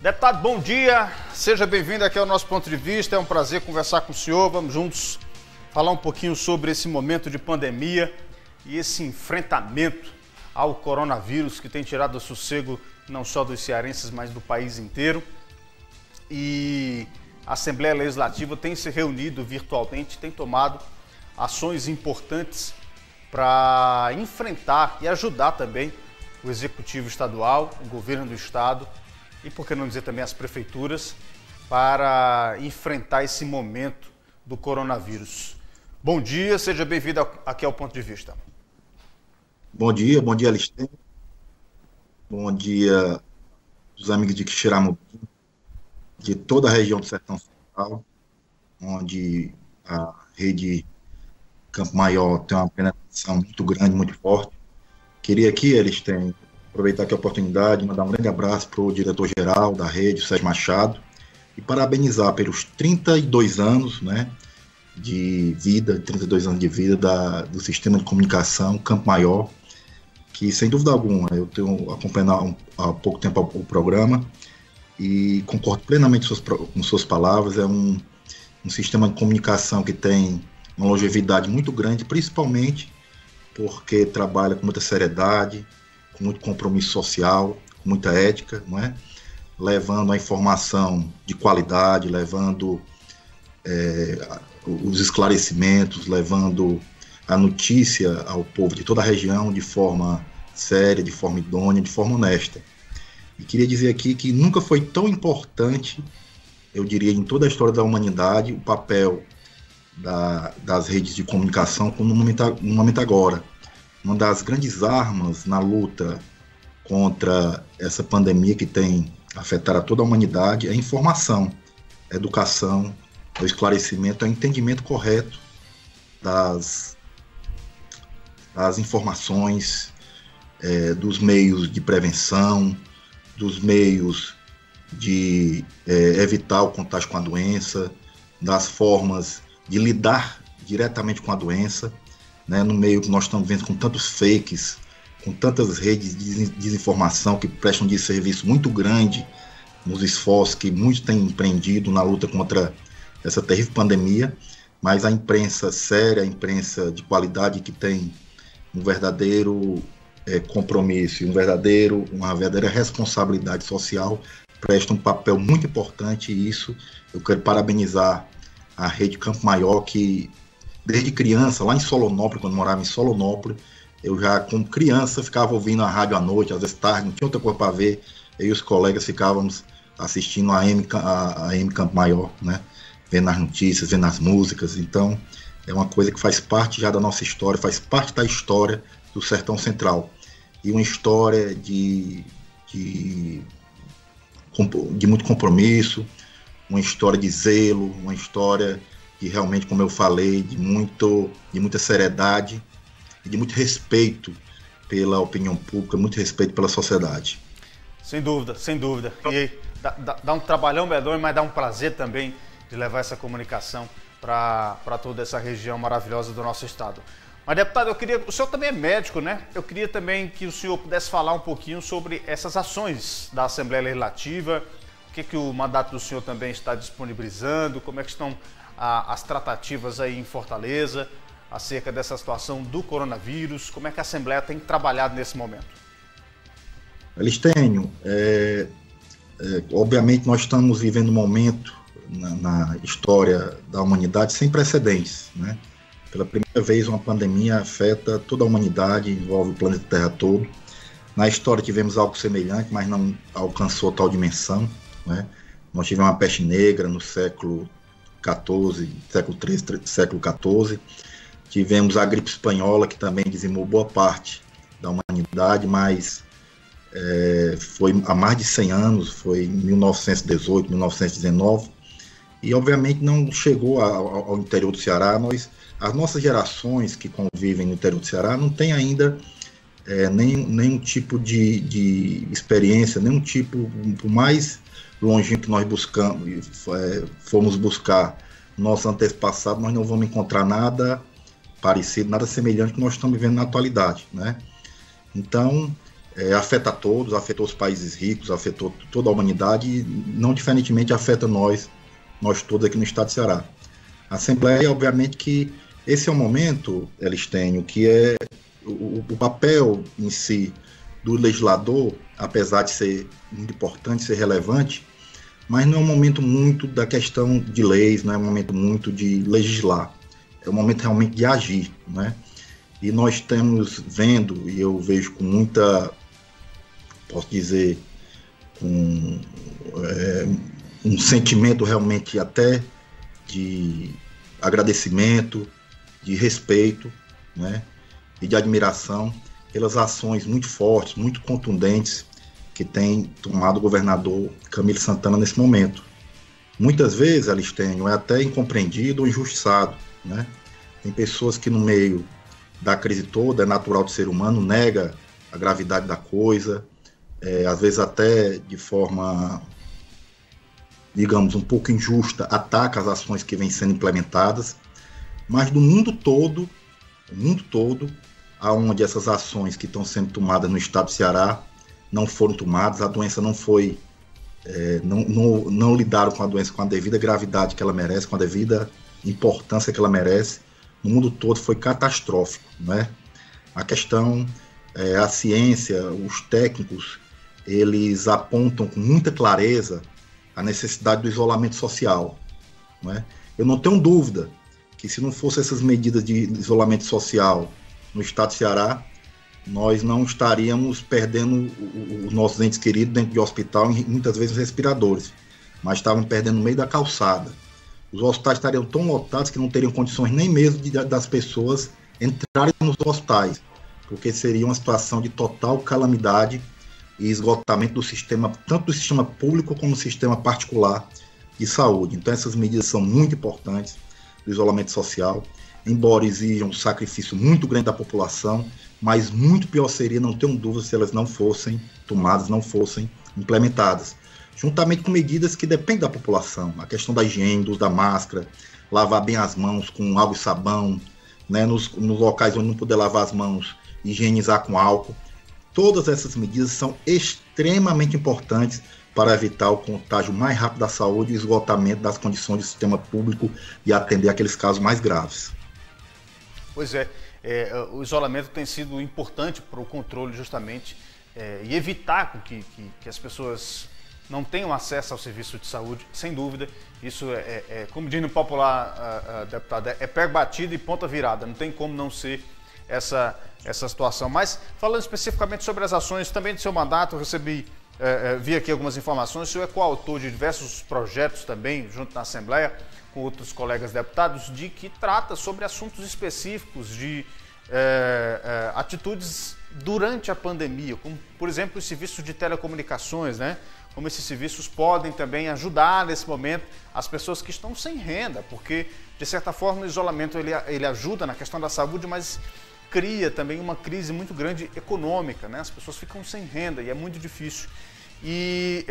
Deputado, bom dia, seja bem-vindo aqui ao nosso ponto de vista, é um prazer conversar com o senhor, vamos juntos falar um pouquinho sobre esse momento de pandemia e esse enfrentamento ao coronavírus que tem tirado o sossego não só dos cearenses, mas do país inteiro. E a Assembleia Legislativa tem se reunido virtualmente, tem tomado ações importantes para enfrentar e ajudar também o Executivo Estadual, o Governo do Estado e, por que não dizer também, as prefeituras, para enfrentar esse momento do coronavírus. Bom dia, seja bem-vindo aqui ao Ponto de Vista. Bom dia, Alistene. Bom dia dos amigos de Quixeramobim, de toda a região do Sertão Central, onde a rede Campo Maior tem uma penetração muito grande, muito forte. Queria aqui, Alistene, aproveitar aqui a oportunidade, mandar um grande abraço para o diretor-geral da rede, o Sérgio Machado, e parabenizar pelos 32 anos, né, de vida, 32 anos de vida do sistema de comunicação Campo Maior, que sem dúvida alguma, eu tenho acompanhado há pouco tempo o programa e concordo plenamente com suas palavras. É um sistema de comunicação que tem uma longevidade muito grande, principalmente porque trabalha com muita seriedade, com muito compromisso social, com muita ética, não é? Levando a informação de qualidade, levando os esclarecimentos, levando a notícia ao povo de toda a região de forma séria, de forma idônea, de forma honesta. E queria dizer aqui que nunca foi tão importante, eu diria, em toda a história da humanidade, o papel das redes de comunicação como no momento agora. Uma das grandes armas na luta contra essa pandemia que tem afetado a toda a humanidade é a informação, a educação, o esclarecimento, o entendimento correto das informações, dos meios de prevenção, dos meios de evitar o contágio com a doença, das formas de lidar diretamente com a doença, né, no meio que nós estamos vendo com tantos fakes, com tantas redes de desinformação que prestam de serviço muito grande nos esforços que muitos têm empreendido na luta contra essa terrível pandemia, mas a imprensa séria, a imprensa de qualidade que tem um verdadeiro compromisso, uma verdadeira responsabilidade social, presta um papel muito importante. E isso eu quero parabenizar a Rede Campo Maior, que desde criança, lá em Solonópolis, quando morava em Solonópolis, eu já, como criança, ficava ouvindo a rádio à noite, às vezes tarde, não tinha outra coisa para ver, eu e os colegas ficávamos assistindo a AM Campo Maior, né? Vendo as notícias, vendo as músicas. Então, é uma coisa que faz parte já da nossa história, faz parte da história do Sertão Central. E uma história de muito compromisso, uma história de zelo, uma história que realmente, como eu falei, de muita seriedade e de muito respeito pela opinião pública, muito respeito pela sociedade. Sem dúvida, sem dúvida. E dá um trabalhão medonho, mas dá um prazer também de levar essa comunicação para toda essa região maravilhosa do nosso estado. Mas, deputado, o senhor também é médico, né? Eu queria também que o senhor pudesse falar um pouquinho sobre essas ações da Assembleia Legislativa, o que o mandato do senhor também está disponibilizando, como é que estão as tratativas aí em Fortaleza acerca dessa situação do coronavírus, como é que a Assembleia tem trabalhado nesse momento? Alistênio, obviamente nós estamos vivendo um momento na história da humanidade sem precedentes, né? Pela primeira vez uma pandemia afeta toda a humanidade, envolve o planeta Terra todo. Na história tivemos algo semelhante, mas não alcançou tal dimensão, né? Nós tivemos uma peste negra no século XIV, século XIII, século XIV. Tivemos a gripe espanhola, que também dizimou boa parte da humanidade, mas foi há mais de 100 anos, foi em 1918, 1919, e obviamente não chegou ao interior do Ceará. As nossas gerações que convivem no interior do Ceará não têm ainda nenhum tipo de experiência, nenhum tipo, por mais longe que nós fomos buscar nossos antepassados, nós não vamos encontrar nada parecido, nada semelhante que nós estamos vivendo na atualidade, né? Então, afeta a todos, afetou os países ricos, afetou toda a humanidade e não diferentemente afeta nós todos aqui no estado de Ceará. A Assembleia, obviamente que esse é o momento, Elistênio, que é o papel em si do legislador, apesar de ser muito importante, ser relevante, mas não é um momento muito da questão de leis, não é um momento muito de legislar, é um momento realmente de agir, né? E nós estamos vendo, e eu vejo com muita, posso dizer, com um sentimento realmente até de agradecimento, de respeito, né, e de admiração pelas ações muito fortes, muito contundentes que tem tomado o governador Camilo Santana nesse momento. Muitas vezes, Elistênio, é até incompreendido ou injustiçado, né? Tem pessoas que no meio da crise toda, é natural do ser humano, nega a gravidade da coisa, às vezes até de forma, digamos, um pouco injusta, ataca as ações que vêm sendo implementadas, mas no mundo todo, aonde essas ações que estão sendo tomadas no estado do Ceará não foram tomadas, a doença não foi, não lidaram com a doença com a devida gravidade que ela merece, com a devida importância que ela merece, no mundo todo foi catastrófico, né? A questão, a ciência, os técnicos, eles apontam com muita clareza a necessidade do isolamento social, né? Eu não tenho dúvida que se não fossem essas medidas de isolamento social no estado do Ceará, nós não estaríamos perdendo os nossos entes queridos dentro de hospital, muitas vezes respiradores, mas estavam perdendo no meio da calçada. Os hospitais estariam tão lotados que não teriam condições nem mesmo das pessoas entrarem nos hospitais, porque seria uma situação de total calamidade e esgotamento do sistema, tanto do sistema público como do sistema particular de saúde. Então essas medidas são muito importantes do isolamento social, embora exijam um sacrifício muito grande da população, mas muito pior seria, não tenho dúvida, se elas não fossem tomadas, não fossem implementadas, juntamente com medidas que dependem da população, a questão da higiene, do uso da máscara, lavar bem as mãos com água e sabão, né, nos locais onde não puder lavar as mãos, higienizar com álcool. Todas essas medidas são extremamente importantes para evitar o contágio mais rápido da saúde e o esgotamento das condições do sistema público e atender aqueles casos mais graves. Pois é, o isolamento tem sido importante para o controle justamente e evitar que as pessoas não tenham acesso ao serviço de saúde, sem dúvida. Isso como diz no popular, deputado, é pé batido e ponta virada, não tem como não ser essa situação. Mas falando especificamente sobre as ações também do seu mandato, eu vi aqui algumas informações, o senhor é coautor de diversos projetos também, junto na Assembleia, com outros colegas deputados, de que trata sobre assuntos específicos de atitudes durante a pandemia, como, por exemplo, os serviços de telecomunicações, né? Como esses serviços podem também ajudar nesse momento as pessoas que estão sem renda, porque, de certa forma, o isolamento ele ajuda na questão da saúde, mas cria também uma crise muito grande econômica, né? As pessoas ficam sem renda e é muito difícil. E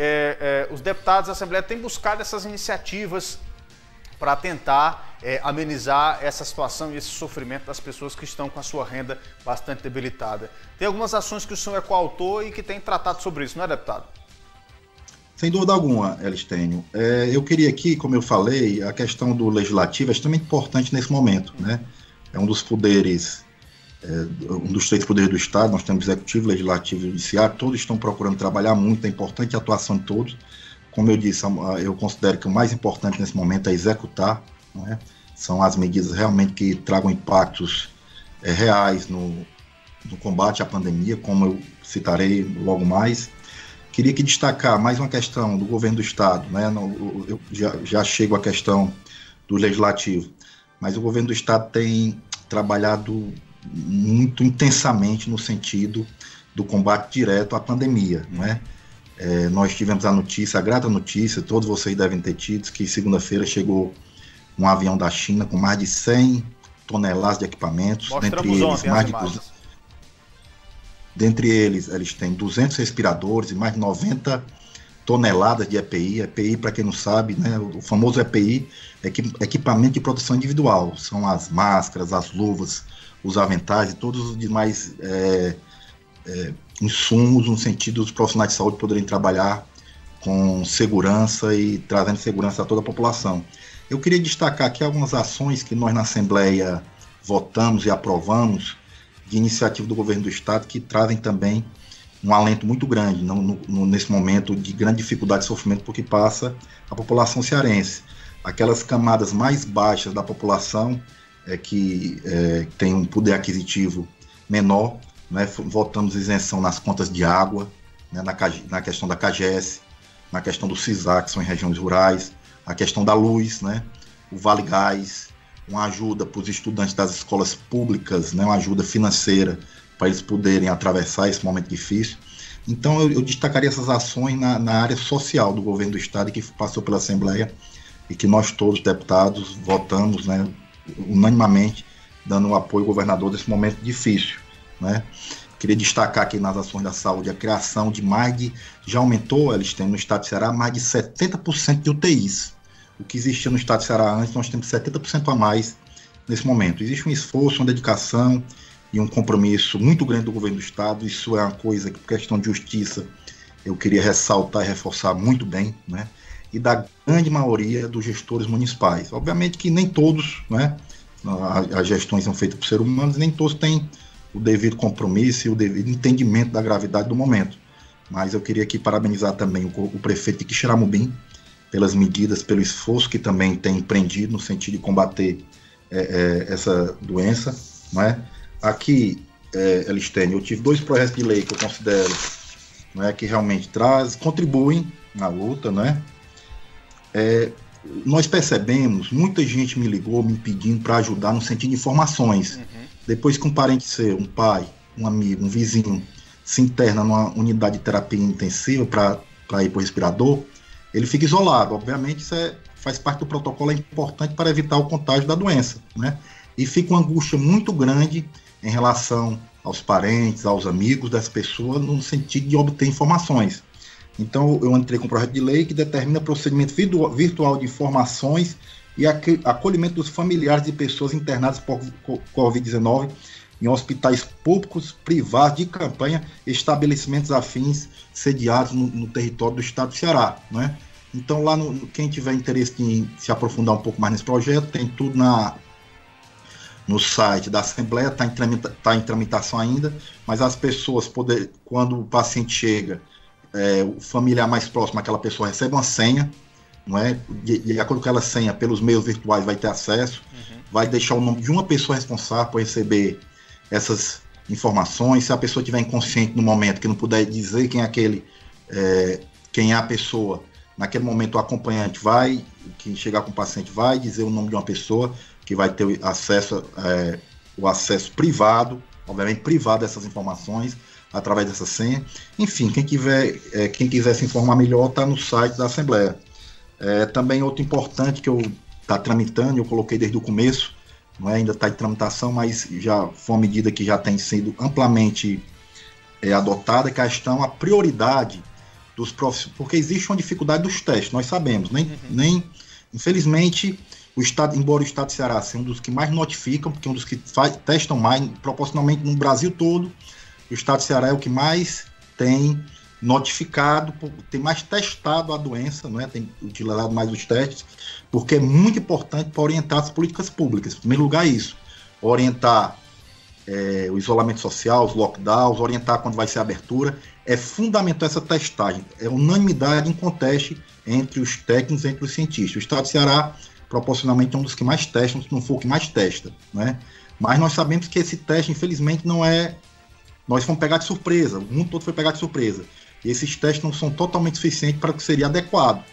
os deputados da Assembleia têm buscado essas iniciativas para tentar amenizar essa situação e esse sofrimento das pessoas que estão com a sua renda bastante debilitada. Tem algumas ações que o senhor é coautor e que tem tratado sobre isso, não é, deputado? Sem dúvida alguma, Elistênio. Eu queria aqui, como eu falei, a questão do legislativo é extremamente importante nesse momento, né? É um dos poderes, um dos 3 poderes do Estado. Nós temos executivo, legislativo e judiciário, todos estão procurando trabalhar muito, é importante a atuação de todos. Como eu disse, eu considero que o mais importante nesse momento é executar, né? São as medidas realmente que tragam impactos reais no combate à pandemia, como eu citarei logo mais. Queria aqui destacar mais uma questão do governo do Estado, né? Eu já chego à questão do legislativo, mas o governo do Estado tem trabalhado muito intensamente no sentido do combate direto à pandemia, né? Nós tivemos a grata notícia, todos vocês devem ter tido, que segunda-feira chegou um avião da China com mais de 100 toneladas de equipamentos, dentre eles eles têm 200 respiradores e mais de 90 toneladas de EPI. EPI, para quem não sabe, né, o famoso EPI é equipamento de proteção individual, são as máscaras, as luvas, os aventais e todos os demais insumos no sentido dos profissionais de saúde poderem trabalhar com segurança e trazendo segurança a toda a população. Eu queria destacar aqui algumas ações que nós na Assembleia votamos e aprovamos de iniciativa do governo do Estado que trazem também um alento muito grande nesse momento de grande dificuldade e sofrimento por que passa a população cearense. Aquelas camadas mais baixas da população que tem um poder aquisitivo menor, né, votamos isenção nas contas de água, né, na questão da CAGES, na questão do CISAC, que são em regiões rurais, a questão da luz, né, o Vale Gás, uma ajuda para os estudantes das escolas públicas, né, uma ajuda financeira para eles poderem atravessar esse momento difícil. Então eu destacaria essas ações na área social do governo do Estado que passou pela Assembleia e que nós todos, deputados, votamos, né, unanimamente, dando um apoio ao governador nesse momento difícil, né. Queria destacar aqui nas ações da saúde a criação de já aumentou, eles têm no estado de Ceará mais de 70% de UTIs. O que existia no estado de Ceará antes, nós temos 70% a mais nesse momento. Existe um esforço, uma dedicação e um compromisso muito grande do governo do estado. Isso é uma coisa que, por questão de justiça, eu queria ressaltar e reforçar muito bem, né? E da grande maioria dos gestores municipais. Obviamente que nem todos, né? As gestões são feitas por seres humanos, nem todos têm o devido compromisso e o devido entendimento da gravidade do momento. Mas eu queria aqui parabenizar também o prefeito de Quixeramobim pelas medidas, pelo esforço que também tem empreendido no sentido de combater essa doença, né? Aqui, Elistênio, eu tive 2 projetos de lei que eu considero, né, que realmente contribuem na luta, né? Nós percebemos, muita gente me ligou me pedindo para ajudar no sentido de informações. Depois que um parente seu, um pai, um amigo, um vizinho se interna numa unidade de terapia intensiva para ir para o respirador, ele fica isolado. Obviamente isso faz parte do protocolo, é importante para evitar o contágio da doença, né? E fica uma angústia muito grande em relação aos parentes, aos amigos das pessoas, no sentido de obter informações. Então eu entrei com um projeto de lei que determina procedimento virtual de informações e acolhimento dos familiares de pessoas internadas por Covid-19 em hospitais públicos, privados, de campanha, estabelecimentos afins sediados no território do estado do Ceará, né? Então lá, quem tiver interesse em se aprofundar um pouco mais nesse projeto, tem tudo no site da Assembleia, está em tramitação ainda, mas as pessoas quando o paciente chega, o familiar mais próximo àquela pessoa recebe uma senha, não é? De acordo com aquela senha, pelos meios virtuais vai ter acesso, vai deixar o nome de uma pessoa responsável por receber essas informações. Se a pessoa estiver inconsciente no momento, que não puder dizer quem é a pessoa, naquele momento o acompanhante quem chegar com o paciente vai dizer o nome de uma pessoa que vai ter acesso, o acesso privado, obviamente privado dessas informações, através dessa senha. Enfim, quem quiser se informar melhor está no site da Assembleia. Também outro importante que eu está tramitando, eu coloquei desde o começo, não é, ainda está em tramitação, mas já foi uma medida que já tem sido amplamente adotada, que é a prioridade dos profissionais, porque existe uma dificuldade dos testes, nós sabemos, infelizmente, embora o estado de Ceará seja um dos que mais notificam, porque é um dos que testam mais, proporcionalmente no Brasil todo, o estado de Ceará é o que mais tem notificado, tem mais testado a doença, não é? Tem utilizado mais os testes, porque é muito importante para orientar as políticas públicas. Em primeiro lugar, isso. Orientar o isolamento social, os lockdowns, orientar quando vai ser a abertura. É fundamental essa testagem. É unanimidade em conteste entre os técnicos, entre os cientistas. O estado de Ceará, proporcionalmente, é um dos que mais testam, se não for o que mais testa, né? Mas nós sabemos que esse teste, infelizmente, não é... Nós fomos pegar de surpresa, o mundo todo foi pegar de surpresa. E esses testes não são totalmente suficientes para o que seria adequado.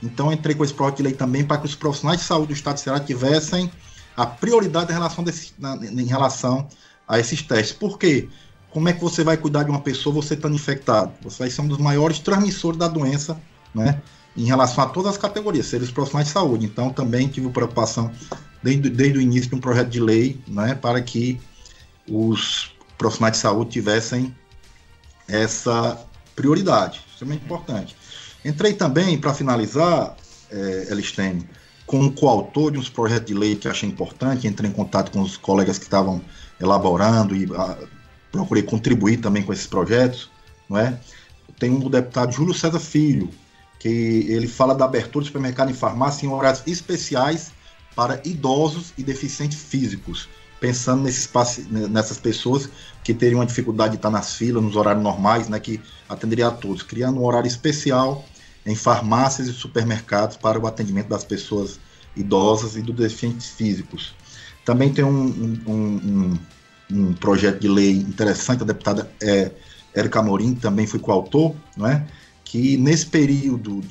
Então, eu entrei com esse projeto de lei também para que os profissionais de saúde do estado de Ceará tivessem a prioridade em relação a esses testes. Por quê? Como é que você vai cuidar de uma pessoa você estando infectado? Você vai ser um dos maiores transmissores da doença, né? Em relação a todas as categorias, seres profissionais de saúde. Então, também tive preocupação desde o início de um projeto de lei, né, para que os profissionais de saúde tivessem essa prioridade, extremamente importante. Entrei também, para finalizar, Elistênio, com um coautor de uns projetos de lei que achei importante, entrei em contato com os colegas que estavam elaborando e procurei contribuir também com esses projetos, não é? Tem o deputado Júlio César Filho, que ele fala da abertura de supermercado e farmácia em horários especiais para idosos e deficientes físicos, pensando nessas pessoas que teriam uma dificuldade de estar nas filas, nos horários normais, né, que atenderia a todos, criando um horário especial em farmácias e supermercados para o atendimento das pessoas idosas e dos deficientes físicos. Também tem um projeto de lei interessante, a deputada Érica Amorim também foi coautor, não é? Que nesse período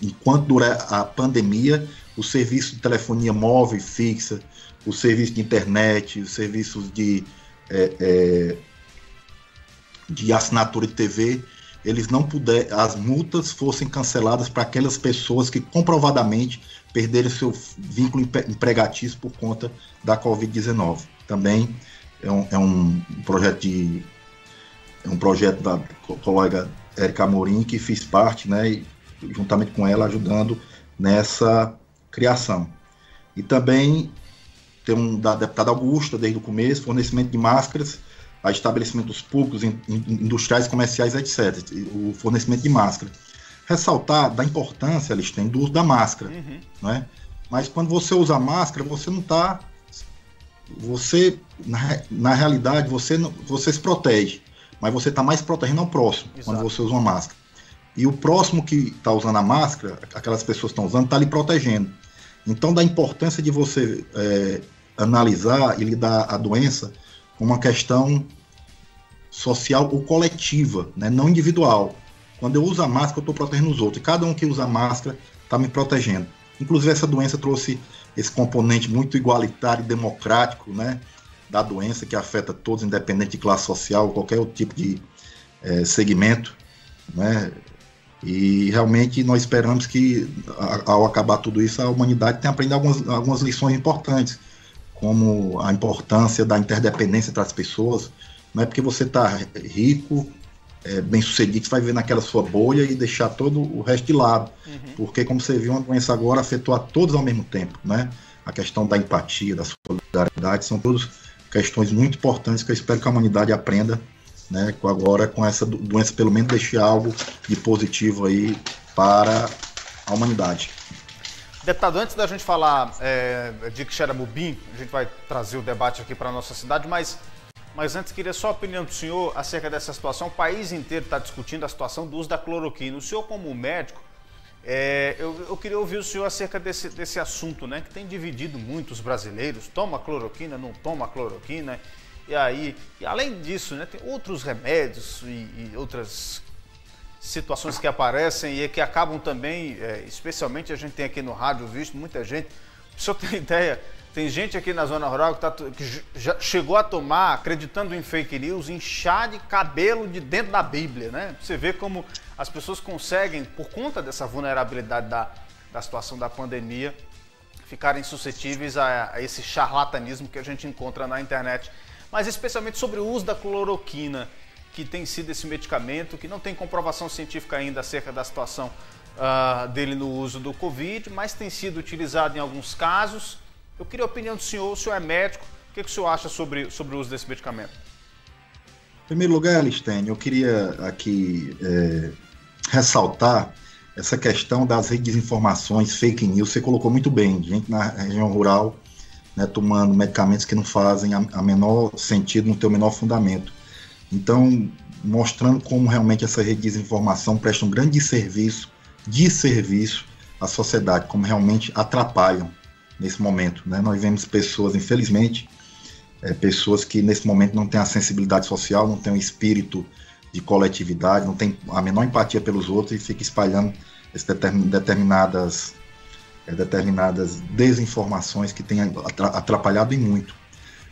enquanto dura a pandemia, o serviço de telefonia móvel e fixa, o serviço de internet, os serviços de assinatura de TV, as multas fossem canceladas para aquelas pessoas que comprovadamente perderam seu vínculo empregatício por conta da Covid-19. Também é um projeto da colega Érica Amorim, que fiz parte, né, e juntamente com ela ajudando nessa criação. E também tem da deputada Augusta, desde o começo, fornecimento de máscaras a estabelecimentos públicos, industriais, comerciais, etc. O fornecimento de máscara. Ressaltar da importância, eles têm, do uso da máscara. Não é? Mas quando você usa máscara, você não está... na realidade, você se protege, mas você está mais protegendo ao próximo. Exato. Quando você usa uma máscara. E o próximo que está usando a máscara, aquelas pessoas que estão usando, está lhe protegendo. Então, da importância de você analisar e lidar a doença como uma questão social ou coletiva, né? Não individual. Quando eu uso a máscara, eu estou protegendo os outros. E cada um que usa a máscara está me protegendo. Inclusive, essa doença trouxe esse componente muito igualitário e democrático, né, da doença, que afeta todos, independente de classe social, qualquer outro tipo de segmento, né? E realmente nós esperamos que, ao acabar tudo isso, a humanidade tenha aprendido algumas lições importantes, como a importância da interdependência entre as pessoas. Não é porque você está rico, bem sucedido, que você vai viver naquela sua bolha e deixar todo o resto de lado. Porque, como você viu, uma doença agora afetou a todos ao mesmo tempo, né? A questão da empatia, da solidariedade, são todas questões muito importantes que eu espero que a humanidade aprenda, né? Agora, com essa doença, pelo menos deixe algo de positivo aí para a humanidade. Deputado, antes da gente falar de Xeramubim, a gente vai trazer o debate aqui para a nossa cidade, mas antes queria só a opinião do senhor acerca dessa situação. O país inteiro está discutindo a situação do uso da cloroquina. O senhor, como médico, eu queria ouvir o senhor acerca desse assunto, né, que tem dividido muito os brasileiros. Toma cloroquina, não toma cloroquina. E além disso, né, tem outros remédios e outras situações que aparecem e que acabam também, especialmente a gente tem aqui no rádio visto muita gente. O senhor tem ideia? Tem gente aqui na zona rural que já chegou a tomar, acreditando em fake news, em chá de cabelo de dentro da Bíblia, né? Você vê como as pessoas conseguem, por conta dessa vulnerabilidade da situação da pandemia, ficarem suscetíveis a esse charlatanismo que a gente encontra na internet. Mas especialmente sobre o uso da cloroquina, que tem sido esse medicamento, que não tem comprovação científica ainda acerca da situação dele no uso do Covid, mas tem sido utilizado em alguns casos. Eu queria a opinião do senhor, o senhor é médico, o que o senhor acha sobre o uso desse medicamento? Em primeiro lugar, Listênio, eu queria aqui ressaltar essa questão das redes de desinformações, fake news. Você colocou muito bem, gente na região rural, né, tomando medicamentos que não fazem a menor sentido, não tem o menor fundamento. Então, mostrando como realmente essa rede de desinformação presta um grande serviço à sociedade, como realmente atrapalham nesse momento, né? Nós vemos pessoas, infelizmente, pessoas que nesse momento não têm a sensibilidade social, não têm o espírito de coletividade, não têm a menor empatia pelos outros e fica espalhando determinadas desinformações que têm atrapalhado e muito.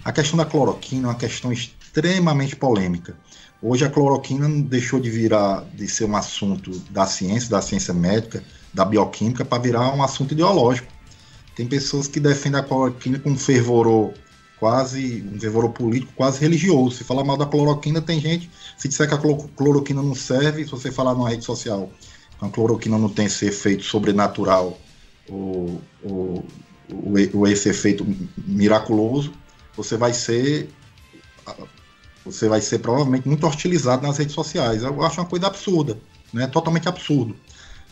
A questão da cloroquina é uma questão extremamente polêmica. Hoje a cloroquina deixou de ser um assunto da ciência médica, da bioquímica, para virar um assunto ideológico. Tem pessoas que defendem a cloroquina com um fervor político quase religioso. Se falar mal da cloroquina, tem gente, se disser que a cloroquina não serve, se você falar numa rede social, a cloroquina não tem esse efeito sobrenatural, esse efeito miraculoso, você vai ser você vai ser provavelmente muito hostilizado nas redes sociais. Eu acho uma coisa absurda, né? Totalmente absurdo.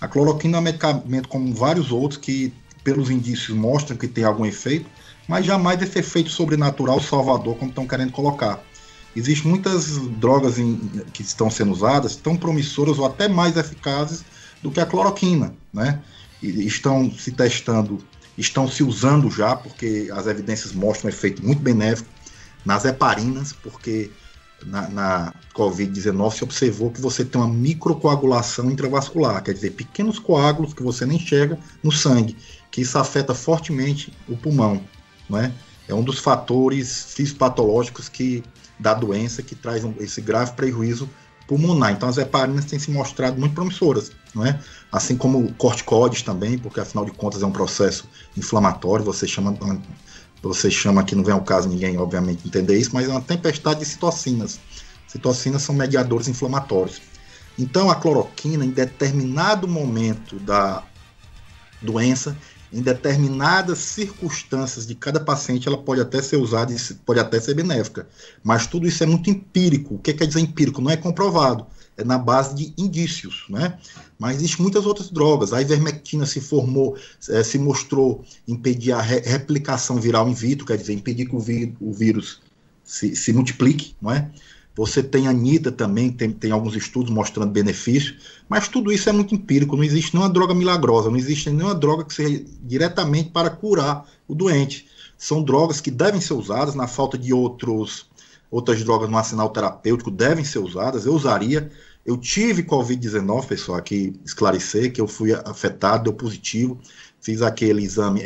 A cloroquina é um medicamento como vários outros que, pelos indícios, mostram que tem algum efeito, mas jamais esse efeito sobrenatural salvador, como estão querendo colocar. Existem muitas drogas que estão sendo usadas, tão promissoras ou até mais eficazes do que a cloroquina, né? E estão se testando, estão se usando já, porque as evidências mostram um efeito muito benéfico nas heparinas, porque na Covid-19 se observou que você tem uma microcoagulação intravascular, quer dizer, pequenos coágulos que você nem enxerga no sangue, que isso afeta fortemente o pulmão, não é? É um dos fatores fisiopatológicos da doença que traz esse grave prejuízo pulmonar. Então as heparinas têm se mostrado muito promissoras, não é? Assim como corticoides também, porque afinal de contas é um processo inflamatório, você chama que não vem ao caso ninguém, obviamente, entender isso, mas é uma tempestade de citocinas. Citocinas são mediadores inflamatórios. Então a cloroquina, em determinado momento da doença, em determinadas circunstâncias de cada paciente, ela pode até ser usada e pode até ser benéfica. Mas tudo isso é muito empírico. O que quer dizer empírico? Não é comprovado. É na base de indícios, né? Mas existem muitas outras drogas. A ivermectina se mostrou impedir a replicação viral in vitro, quer dizer, impedir que o vírus se multiplique, não é? Você tem a anida também, tem alguns estudos mostrando benefícios, mas tudo isso é muito empírico, não existe nenhuma droga milagrosa, não existe nenhuma droga que seja diretamente para curar o doente. São drogas que devem ser usadas, na falta de outras drogas no arsenal terapêutico, devem ser usadas, eu usaria. Eu tive Covid-19, pessoal, aqui esclarecer que eu fui afetado, deu positivo, fiz aquele exame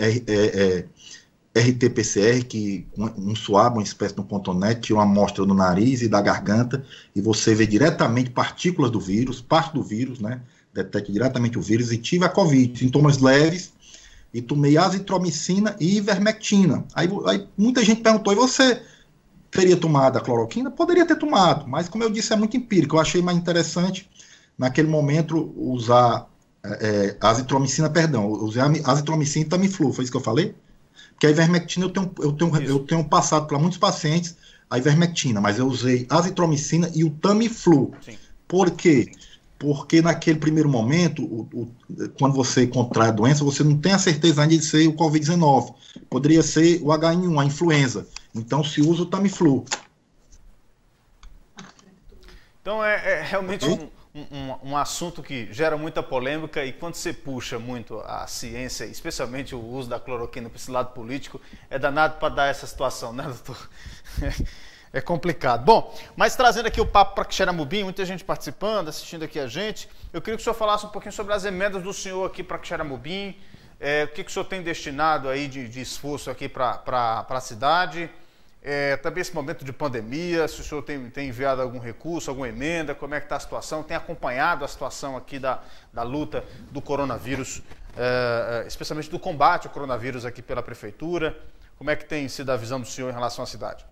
RT-PCR, que um swab, uma espécie de um cotonete, tira uma amostra do nariz e da garganta, e você vê diretamente partículas do vírus, parte do vírus, né? Detecta diretamente o vírus, e tive a Covid, sintomas leves, e tomei azitromicina e ivermectina. Aí muita gente perguntou, e você teria tomado a cloroquina? Poderia ter tomado, mas como eu disse, é muito empírico. Eu achei mais interessante, naquele momento, usar azitromicina, usei azitromicina e Tamiflu, foi isso que eu falei? Porque a ivermectina eu tenho passado para muitos pacientes a ivermectina, mas eu usei azitromicina e o Tamiflu. Sim. Por quê? Porque naquele primeiro momento, quando você contrai a doença, você não tem a certeza ainda de ser o Covid-19. Poderia ser o H1N1, a influenza. Então se usa o Tamiflu. Então é realmente um assunto que gera muita polêmica, e quando você puxa muito a ciência, especialmente o uso da cloroquina para esse lado político, é danado para dar essa situação, né, doutor? É complicado. Bom, mas trazendo aqui o papo para Quixeramobim, muita gente participando, assistindo aqui a gente, eu queria que o senhor falasse um pouquinho sobre as emendas do senhor aqui para Quixeramobim, o que o senhor tem destinado aí de esforço aqui para a cidade, também esse momento de pandemia, se o senhor tem enviado algum recurso, alguma emenda, como é que está a situação, tem acompanhado a situação aqui da luta do coronavírus, especialmente do combate ao coronavírus aqui pela Prefeitura, como é que tem sido a visão do senhor em relação à cidade?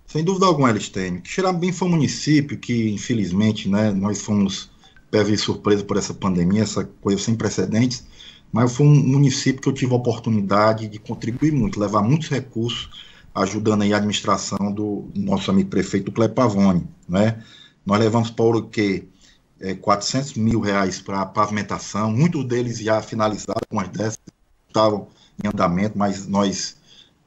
Sem dúvida alguma, Elistênio. Quixeramobim foi um município que, infelizmente, né, nós fomos pegos de surpresa por essa pandemia, essa coisa sem precedentes, mas foi um município que eu tive a oportunidade de contribuir muito, levar muitos recursos, ajudando aí a administração do nosso amigo prefeito Cleber Pavone, né? Nós levamos para o quê? 400 mil reais para pavimentação, muitos deles já finalizados, algumas dessas estavam em andamento, mas nós,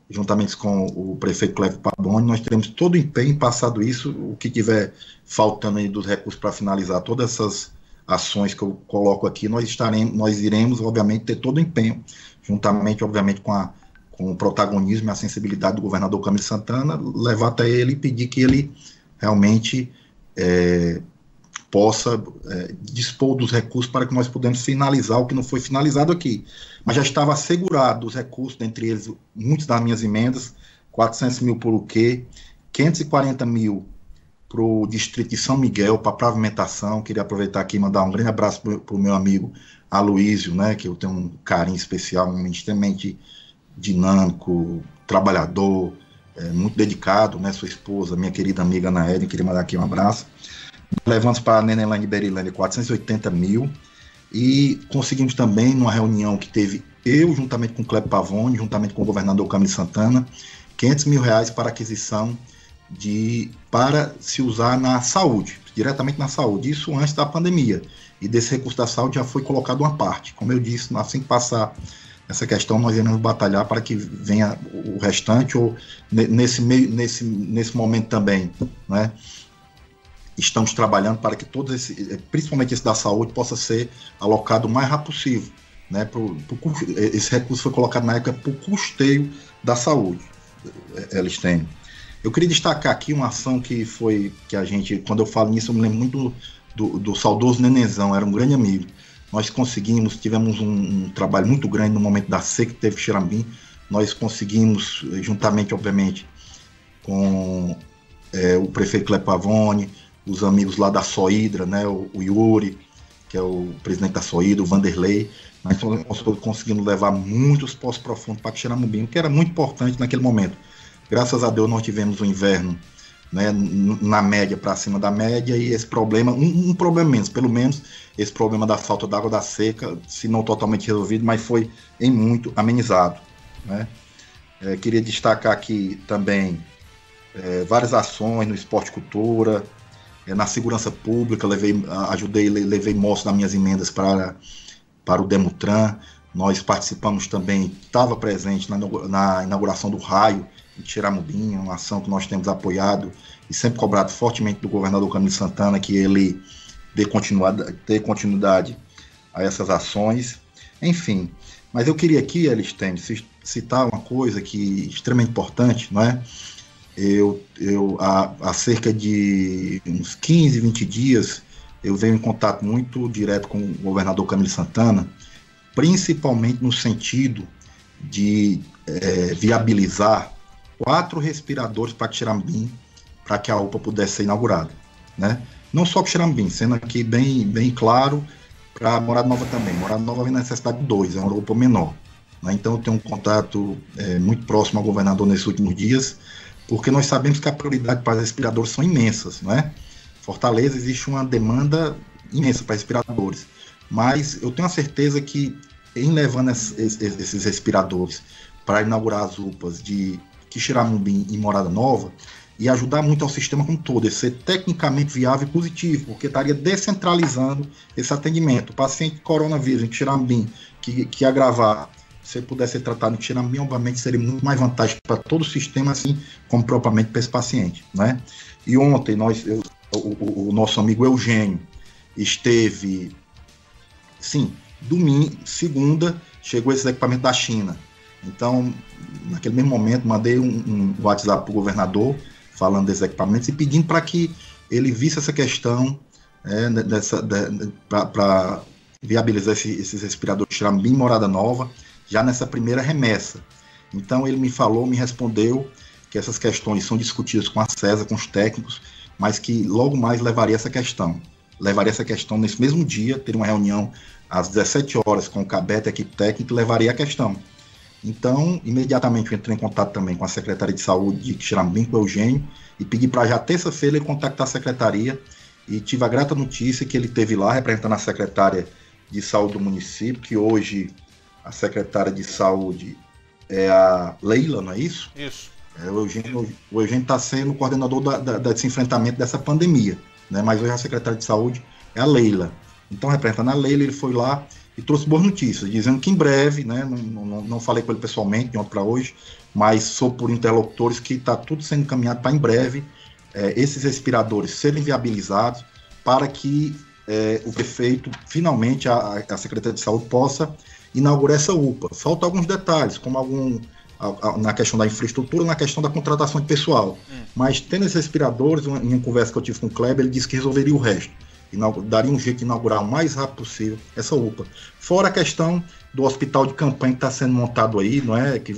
juntamente com o prefeito Cleber Pavone, nós teremos todo o empenho em passado isso, o que tiver faltando aí dos recursos para finalizar todas essas ações que eu coloco aqui, nós iremos, obviamente, ter todo o empenho, juntamente, obviamente, com o protagonismo e a sensibilidade do governador Camilo Santana, levar até ele e pedir que ele realmente possa dispor dos recursos para que nós pudemos finalizar o que não foi finalizado aqui. Mas já estava assegurado os recursos, dentre eles, muitos das minhas emendas, 400 mil por o quê? 540 mil para o distrito de São Miguel, para pavimentação. Queria aproveitar aqui e mandar um grande abraço para o meu amigo Aloísio, né, que eu tenho um carinho especial, um homem extremamente dinâmico, trabalhador, muito dedicado, né, sua esposa, minha querida amiga Ana Edna, queria mandar aqui um abraço. Levamos para a Nenelândia e Berilândia 480 mil, e conseguimos também, numa reunião que teve eu, juntamente com o Cleber Pavone, juntamente com o governador Camilo Santana, 500 mil reais para aquisição para se usar na saúde, diretamente na saúde, isso antes da pandemia, e desse recurso da saúde já foi colocado uma parte. Como eu disse, assim que passar essa questão, nós iremos batalhar para que venha o restante, ou nesse momento também, né? Estamos trabalhando para que todos principalmente esse da saúde, possa ser alocado o mais rápido possível, né? Esse recurso foi colocado na época para o custeio da saúde, Elistênio. Eu queria destacar aqui uma ação que a gente, quando eu falo nisso, eu me lembro muito do saudoso Nenenzão, era um grande amigo. Nós tivemos um trabalho muito grande no momento da seca que teve Xerambim. Nós conseguimos, juntamente, obviamente, com o prefeito Cleber Pavone, os amigos lá da Sohidra, né, o Yuri, que é o presidente da Sohidra, o Vanderlei, nós conseguimos levar muitos poços profundos para Xeramubim, que era muito importante naquele momento. Graças a Deus nós tivemos um inverno, né, na média, para cima da média, e esse problema, um problema menos, pelo menos esse problema da falta d'água, da seca, se não totalmente resolvido, mas foi em muito amenizado, né. Queria destacar aqui também várias ações no esporte e cultura, na segurança pública, levei mostras das minhas emendas para o Demutran. Nós participamos também, estava presente na inauguração do raio em Xeramubim, uma ação que nós temos apoiado e sempre cobrado fortemente do governador Camilo Santana, que ele dê continuidade a essas ações. Enfim, mas eu queria aqui, Elistênio, citar uma coisa que é extremamente importante, não é? Há cerca de uns 15, 20 dias, eu venho em contato muito direto com o governador Camilo Santana, principalmente no sentido de viabilizar 4 respiradores para Xerambim, para que a UPA pudesse ser inaugurada, né? Não só para Xerambim, sendo aqui bem claro, para Morada Nova também. Morada Nova vem na necessidade de 2, é uma UPA menor, né? Então eu tenho um contato muito próximo ao governador nesses últimos dias, porque nós sabemos que a prioridade para os respiradores são imensas, né? Fortaleza existe uma demanda imensa para respiradores, mas eu tenho a certeza que em levando esses respiradores para inaugurar as UPAs de Quixeramobim e Morada Nova, e ajudar muito ao sistema como todo, e ser tecnicamente viável e positivo, porque estaria descentralizando esse atendimento. O paciente coronavírus em Quixeramobim que agravar, se pudesse ser tratado em Quixeramobim, obviamente seria muito mais vantagem para todo o sistema, assim como propriamente para esse paciente, né? E ontem o nosso amigo Eugênio esteve, sim, segunda, chegou esse equipamento da China. Então, naquele mesmo momento, mandei um WhatsApp para o governador, falando desses equipamentos e pedindo para que ele visse essa questão para viabilizar esses respiradores Xerambim e Morada Nova, já nessa primeira remessa. Então, ele me respondeu que essas questões são discutidas com a CESA, com os técnicos, mas que logo mais levaria essa questão nesse mesmo dia, teria uma reunião às 17 horas com o CABET, a equipe técnica, e levaria a questão. Então, imediatamente eu entrei em contato também com a Secretaria de Saúde de Xerambim, com o Eugênio, e pedi para já terça-feira ele contactar a Secretaria, e tive a grata notícia que ele esteve lá representando a Secretária de Saúde do município, que hoje a Secretária de Saúde é a Leila, não é isso? Isso. O Eugênio está sendo o coordenador desse enfrentamento dessa pandemia, né? Mas hoje a Secretária de Saúde é a Leila. Então, representando a Leila, ele foi lá e trouxe boas notícias, dizendo que em breve, né, não falei com ele pessoalmente de ontem para hoje, mas soube por interlocutores que está tudo sendo encaminhado para em breve esses respiradores serem viabilizados para que o prefeito, finalmente, a Secretaria de Saúde possa inaugurar essa UPA. Faltam alguns detalhes, como na questão da infraestrutura, na questão da contratação de pessoal. Mas tendo esses respiradores, em uma conversa que eu tive com o Kleber, ele disse que resolveria o resto. Daria um jeito de inaugurar o mais rápido possível essa UPA. Fora a questão do hospital de campanha que está sendo montado aí, não é? Que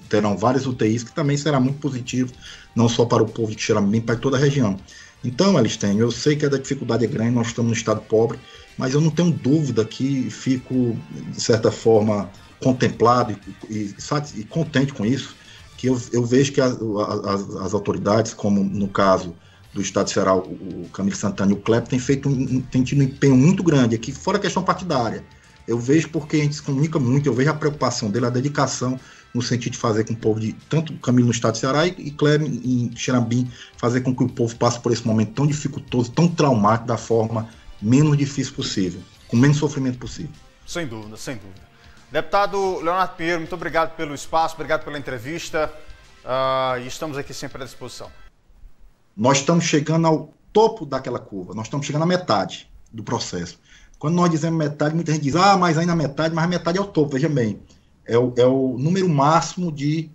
terão várias UTIs, que também será muito positivo, não só para o povo de Xerambim, para toda a região. Então, Elistênio, eu sei que a dificuldade é grande, nós estamos no estado pobre, mas eu não tenho dúvida que fico, de certa forma, contemplado e contente com isso, que eu vejo que as autoridades, como no caso do Estado de Ceará, o Camilo Santana e o Cleber, tem tido um empenho muito grande aqui, fora a questão partidária. Eu vejo porque a gente se comunica muito, eu vejo a preocupação dele, a dedicação no sentido de fazer com o povo de tanto Camilo no estado de Ceará e Cléber em Xerambim, fazer com que o povo passe por esse momento tão dificultoso, tão traumático, da forma menos difícil possível, com menos sofrimento possível. Sem dúvida, sem dúvida. Deputado Leonardo Pinheiro, muito obrigado pelo espaço, obrigado pela entrevista, e estamos aqui sempre à disposição. Nós estamos chegando ao topo daquela curva, nós estamos chegando à metade do processo. Quando nós dizemos metade, muita gente diz, mas ainda a metade, mas a metade é o topo, veja bem, é o número máximo de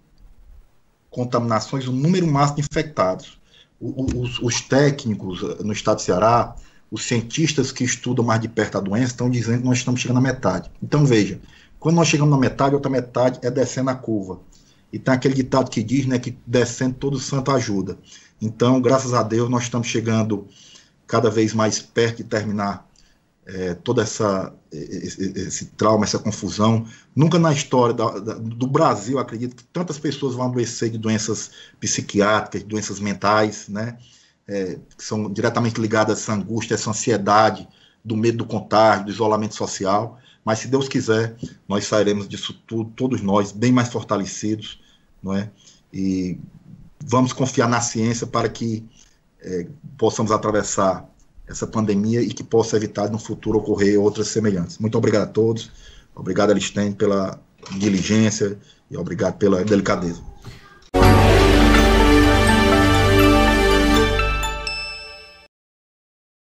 contaminações, o número máximo de infectados. Os técnicos no estado de Ceará, os cientistas que estudam mais de perto a doença, estão dizendo que nós estamos chegando à metade. Então, veja, quando nós chegamos na metade, a outra metade é descendo a curva. E tem aquele ditado que diz, né, que descendo todo santo ajuda. Então, graças a Deus, nós estamos chegando cada vez mais perto de terminar todo esse trauma, essa confusão. Nunca na história do Brasil, acredito que tantas pessoas vão adoecer de doenças psiquiátricas, de doenças mentais, né, que são diretamente ligadas a essa angústia, essa ansiedade, do medo do contágio, do isolamento social. Mas, se Deus quiser, nós sairemos disso tudo, todos nós, bem mais fortalecidos, não é? E vamos confiar na ciência para que possamos atravessar essa pandemia e que possa evitar no futuro ocorrer outras semelhantes. Muito obrigado a todos, obrigado a Alistene pela diligência e obrigado pela delicadeza.